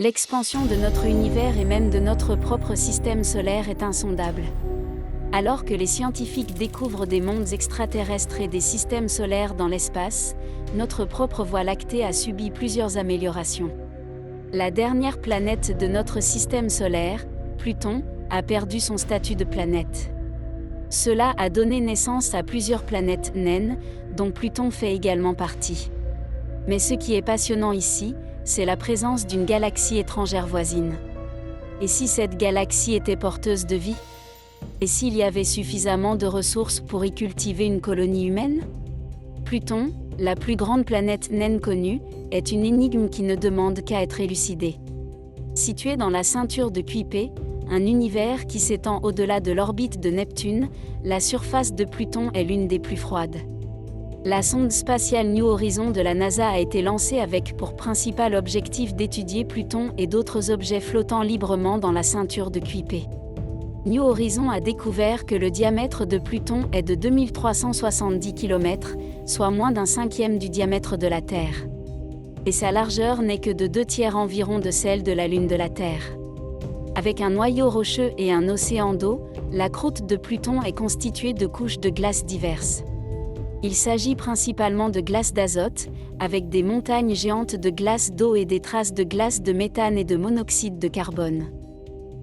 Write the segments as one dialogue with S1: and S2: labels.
S1: L'expansion de notre univers et même de notre propre système solaire est insondable. Alors que les scientifiques découvrent des mondes extraterrestres et des systèmes solaires dans l'espace, notre propre Voie lactée a subi plusieurs améliorations. La dernière planète de notre système solaire, Pluton, a perdu son statut de planète. Cela a donné naissance à plusieurs planètes naines, dont Pluton fait également partie. Mais ce qui est passionnant ici, c'est la présence d'une galaxie étrangère voisine. Et si cette galaxie était porteuse de vie? Et s'il y avait suffisamment de ressources pour y cultiver une colonie humaine? Pluton, la plus grande planète naine connue, est une énigme qui ne demande qu'à être élucidée. Située dans la ceinture de Kuiper, un univers qui s'étend au-delà de l'orbite de Neptune, la surface de Pluton est l'une des plus froides. La sonde spatiale New Horizons de la NASA a été lancée avec pour principal objectif d'étudier Pluton et d'autres objets flottant librement dans la ceinture de Kuiper. New Horizons a découvert que le diamètre de Pluton est de 2370 km, soit moins d'un cinquième du diamètre de la Terre. Et sa largeur n'est que de 2/3 environ de celle de la Lune de la Terre. Avec un noyau rocheux et un océan d'eau, la croûte de Pluton est constituée de couches de glace diverses. Il s'agit principalement de glace d'azote, avec des montagnes géantes de glace d'eau et des traces de glace de méthane et de monoxyde de carbone.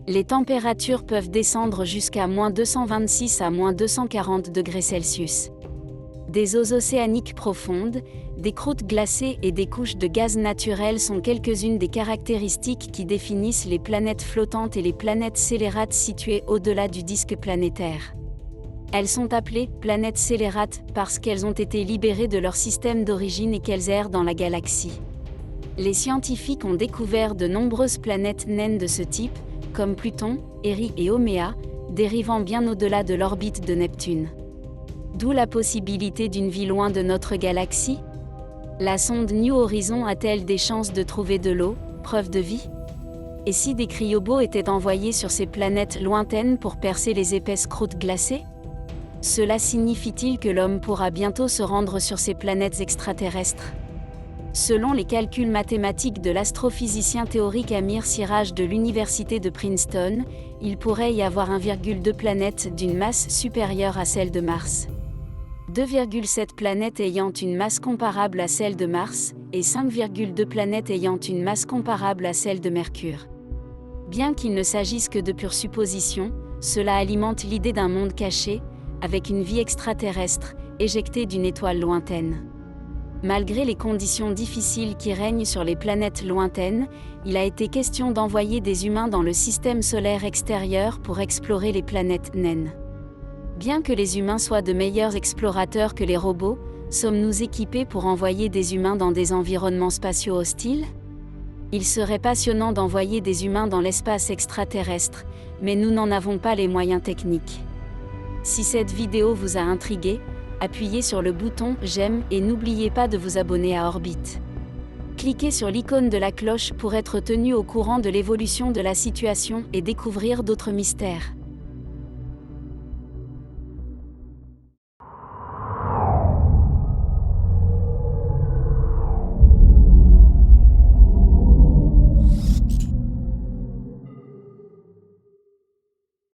S1: Les températures peuvent descendre jusqu'à -226 à -240 degrés Celsius. Des eaux océaniques profondes, des croûtes glacées et des couches de gaz naturel sont quelques-unes des caractéristiques qui définissent les planètes flottantes et les planètes scélérates situées au-delà du disque planétaire. Elles sont appelées planètes scélérates parce qu'elles ont été libérées de leur système d'origine et qu'elles errent dans la galaxie. Les scientifiques ont découvert de nombreuses planètes naines de ce type, comme Pluton, Erie et Haumea, dérivant bien au-delà de l'orbite de Neptune. D'où la possibilité d'une vie loin de notre galaxie? La sonde New Horizons a-t-elle des chances de trouver de l'eau, preuve de vie? Et si des cryobos étaient envoyés sur ces planètes lointaines pour percer les épaisses croûtes glacées? Cela signifie-t-il que l'homme pourra bientôt se rendre sur ces planètes extraterrestres? Selon les calculs mathématiques de l'astrophysicien théorique Amir Siraj de l'université de Princeton, il pourrait y avoir 1,2 planètes d'une masse supérieure à celle de Mars. 2,7 planètes ayant une masse comparable à celle de Mars, et 5,2 planètes ayant une masse comparable à celle de Mercure. Bien qu'il ne s'agisse que de pure supposition, cela alimente l'idée d'un monde caché, avec une vie extraterrestre, éjectée d'une étoile lointaine. Malgré les conditions difficiles qui règnent sur les planètes lointaines, il a été question d'envoyer des humains dans le système solaire extérieur pour explorer les planètes naines. Bien que les humains soient de meilleurs explorateurs que les robots, sommes-nous équipés pour envoyer des humains dans des environnements spatiaux hostiles? Il serait passionnant d'envoyer des humains dans l'espace extraterrestre, mais nous n'en avons pas les moyens techniques. Si cette vidéo vous a intrigué, appuyez sur le bouton j'aime et n'oubliez pas de vous abonner à Orbite. Cliquez sur l'icône de la cloche pour être tenu au courant de l'évolution de la situation et découvrir d'autres mystères.